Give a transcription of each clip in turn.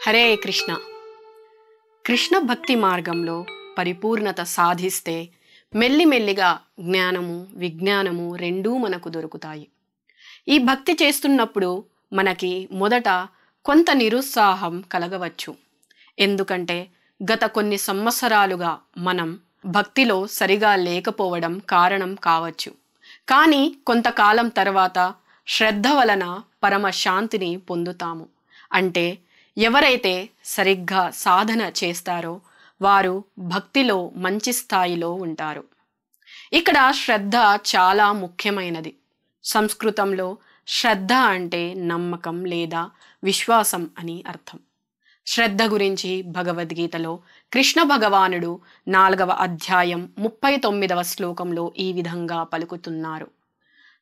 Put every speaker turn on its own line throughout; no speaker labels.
హరే కృష్ణ. కృష్ణ భక్తి మార్గంలో పరిపూర్ణత సాధిస్తే మెల్లిమెల్లిగా జ్ఞానము విజ్ఞానము రెండూ మనకు దొరుకుతాయి. ఈ భక్తి చేస్తున్నప్పుడు మనకి మొదట కొంత నిరుత్సాహం కలగవచ్చు. ఎందుకంటే గత కొన్ని సంవత్సరాలుగా మనం భక్తిలో సరిగా లేకపోవడం కారణం కావచ్చు. కానీ కొంతకాలం తర్వాత శ్రద్ధ వలన పరమ శాంతిని పొందుతాము. అంటే ఎవరైతే సరిగ్గా సాధన చేస్తారో వారు భక్తిలో మంచి స్థాయిలో ఉంటారు. ఇక్కడ శ్రద్ధ చాలా ముఖ్యమైనది. సంస్కృతంలో శ్రద్ధ అంటే నమ్మకం లేదా విశ్వాసం అని అర్థం. శ్రద్ధ గురించి భగవద్గీతలో కృష్ణ భగవానుడు 4వ అధ్యాయం 39వ శ్లోకంలో ఈ విధంగా పలుకుతున్నారు.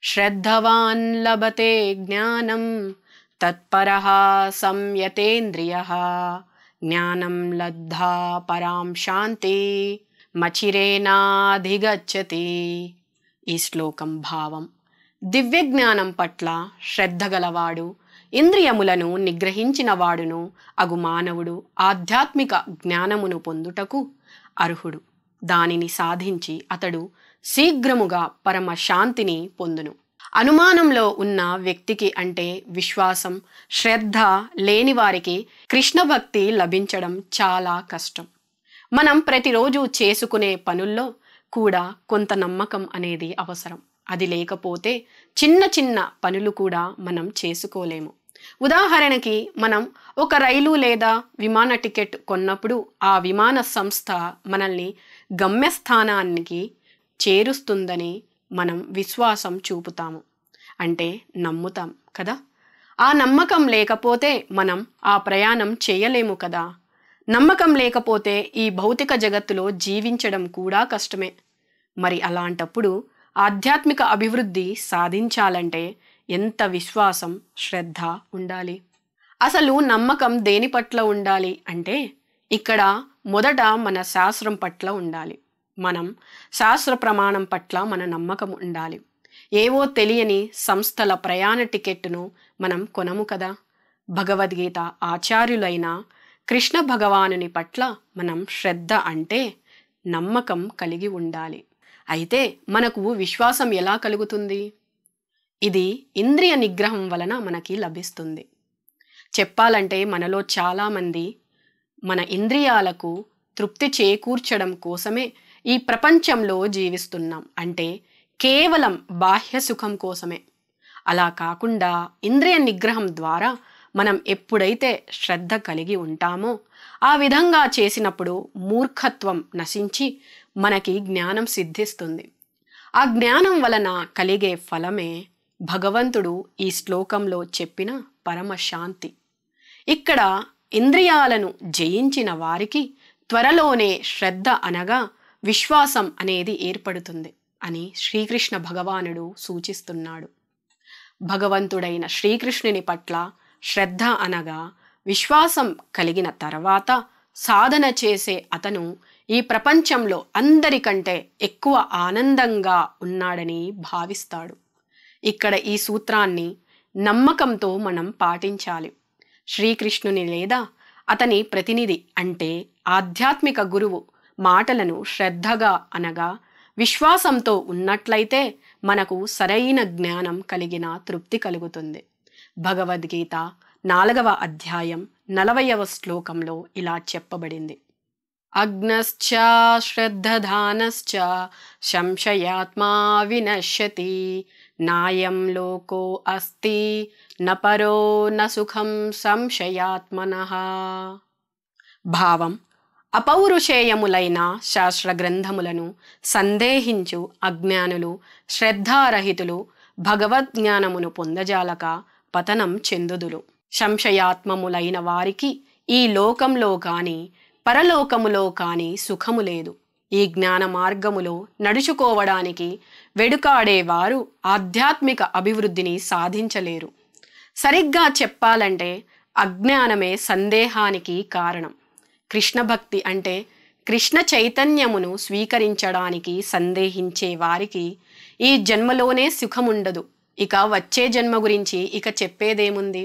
శ్రద్ధవాన్ లభతే జ్ఞానం తత్పరః సంయతేంద్రియః జ్ఞానం లబ్ధ్వా పరాం శాంతి మచిరేనాధిగచ్చతి. ఈ శ్లోకం భావం: దివ్య జ్ఞానం పట్ల శ్రద్ధ గలవాడు, ఇంద్రియములను నిగ్రహించిన వాడును అగు మానవుడు ఆధ్యాత్మిక జ్ఞానమును పొందుటకు అర్హుడు. దానిని సాధించి అతడు శీఘ్రముగా పరమ శాంతిని పొందును. అనుమానంలో ఉన్న వ్యక్తికి అంటే విశ్వాసం, శ్రద్ధ లేని వారికి కృష్ణ భక్తి లభించడం చాలా కష్టం. మనం ప్రతిరోజు చేసుకునే పనుల్లో కూడా కొంత నమ్మకం అనేది అవసరం. అది లేకపోతే చిన్న చిన్న పనులు కూడా మనం చేసుకోలేము. ఉదాహరణకి మనం ఒక రైలు లేదా విమాన టికెట్ కొన్నప్పుడు ఆ విమాన సంస్థ మనల్ని గమ్యస్థానానికి చేరుస్తుందని మనం విశ్వాసం చూపుతాము, అంటే నమ్ముతాం కదా. ఆ నమ్మకం లేకపోతే మనం ఆ ప్రయాణం చేయలేము కదా. నమ్మకం లేకపోతే ఈ భౌతిక జగత్తులో జీవించడం కూడా కష్టమే. మరి అలాంటప్పుడు ఆధ్యాత్మిక అభివృద్ధి సాధించాలంటే ఎంత విశ్వాసం, శ్రద్ధ ఉండాలి. అసలు నమ్మకం దేని పట్ల ఉండాలి అంటే ఇక్కడ మొదట మన శాస్త్రం పట్ల ఉండాలి. మనం శాస్త్ర ప్రమాణం పట్ల మన నమ్మకం ఉండాలి. ఏవో తెలియని సంస్థల ప్రయాణ టికెట్ను మనం కొనము కదా. భగవద్గీత ఆచార్యులైన కృష్ణ భగవానుని పట్ల మనం శ్రద్ధ అంటే నమ్మకం కలిగి ఉండాలి. అయితే మనకు విశ్వాసం ఎలా కలుగుతుంది? ఇది ఇంద్రియ నిగ్రహం వలన మనకి లభిస్తుంది. చెప్పాలంటే మనలో చాలామంది మన ఇంద్రియాలకు తృప్తి చేకూర్చడం కోసమే ఈ ప్రపంచంలో జీవిస్తున్నాం. అంటే కేవలం బాహ్య సుఖం కోసమే. అలా కాకుండా ఇంద్రియ నిగ్రహం ద్వారా మనం ఎప్పుడైతే శ్రద్ధ కలిగి ఉంటామో ఆ విధంగా చేసినప్పుడు మూర్ఖత్వం నశించి మనకి జ్ఞానం సిద్ధిస్తుంది. ఆ జ్ఞానం వలన కలిగే ఫలమే భగవంతుడు ఈ శ్లోకంలో చెప్పిన పరమ శాంతి. ఇక్కడ ఇంద్రియాలను జయించిన వారికి త్వరలోనే శ్రద్ధ అనగా విశ్వాసం అనేది ఏర్పడుతుంది అని శ్రీకృష్ణ భగవానుడు సూచిస్తున్నాడు. భగవంతుడైన శ్రీకృష్ణుని పట్ల శ్రద్ధ అనగా విశ్వాసం కలిగిన తర్వాత సాధన చేసే అతను ఈ ప్రపంచంలో అందరికంటే ఎక్కువ ఆనందంగా ఉన్నాడని భావిస్తాడు. ఇక్కడ ఈ సూత్రాన్ని నమ్మకంతో మనం పాటించాలి. శ్రీకృష్ణుని లేదా అతని ప్రతినిధి అంటే ఆధ్యాత్మిక గురువు మాటలను శ్రద్ధగా అనగా విశ్వాసంతో ఉన్నట్లయితే మనకు సరైన జ్ఞానం కలిగిన తృప్తి కలుగుతుంది. భగవద్గీత 4వ అధ్యాయం 40వ శ్లోకంలో ఇలా చెప్పబడింది: అజ్ఞశ్చ శ్రద్ధధానశ్చ సంశయాత్మా వినశ్యతి నాయం లోకో అస్తి న పరో న సుఖం సంశయాత్మనః. భావం: అపౌరుషేయములైన శాస్త్ర గ్రంథములను సందేహించు అజ్ఞానులు, శ్రద్ధారహితులు భగవద్జ్ఞానమును పొందజాలక పతనం చెందుదురు. సంశయాత్మములైన వారికి ఈ లోకంలో కాని పరలోకములో కాని సుఖము లేదు. ఈ జ్ఞాన మార్గములో నడుచుకోవడానికి వెడుకాడేవారు ఆధ్యాత్మిక అభివృద్ధిని సాధించలేరు. సరిగ్గా చెప్పాలంటే అజ్ఞానమే సందేహానికి కారణం. కృష్ణ భక్తి అంటే కృష్ణ చైతన్యమును స్వీకరించడానికి సందేహించే వారికి ఈ జన్మలోనే సుఖముండదు. ఇక వచ్చే జన్మ గురించి ఇక చెప్పేదేముంది?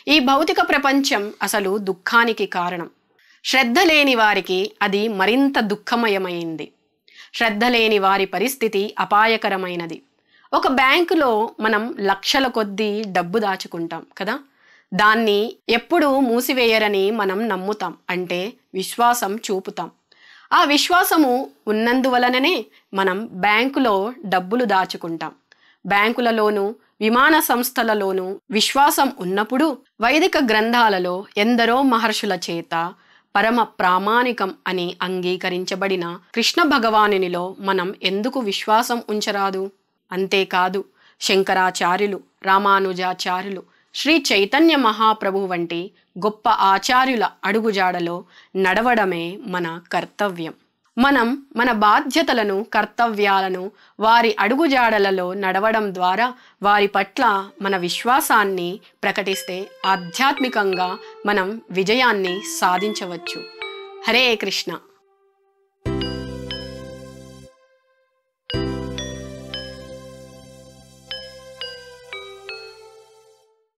ఈ భౌతిక ప్రపంచం అసలు దుఃఖానికి కారణం. శ్రద్ధ లేని వారికి అది మరింత దుఃఖమయమైంది. శ్రద్ధ లేని వారి పరిస్థితి అపాయకరమైనది. ఒక బ్యాంకులో మనం లక్షల కొద్దీ డబ్బు దాచుకుంటాం కదా, దాన్ని ఎప్పుడూ మూసివేయరని మనం నమ్ముతాం, అంటే విశ్వాసం చూపుతాం. ఆ విశ్వాసము ఉన్నందువలననే మనం బ్యాంకులో డబ్బులు దాచుకుంటాం. బ్యాంకులలోనూ విమాన సంస్థలలోనూ విశ్వాసం ఉన్నప్పుడు వైదిక గ్రంథాలలో ఎందరో మహర్షుల చేత పరమ ప్రామాణికం అని అంగీకరించబడిన కృష్ణ భగవానునిలో మనం ఎందుకు విశ్వాసం ఉంచరాదు? అంతేకాదు, శంకరాచార్యులు, రామానుజాచార్యులు, శ్రీ చైతన్య మహాప్రభు వంటి గొప్ప ఆచార్యుల అడుగుజాడలో నడవడమే మన కర్తవ్యం. మనం మన బాధ్యతలను, కర్తవ్యాలను వారి అడుగుజాడలలో నడవడం ద్వారా వారి పట్ల మన విశ్వాసాన్ని ప్రకటిస్తే ఆధ్యాత్మికంగా మనం విజయాన్ని సాధించవచ్చు. హరే కృష్ణ.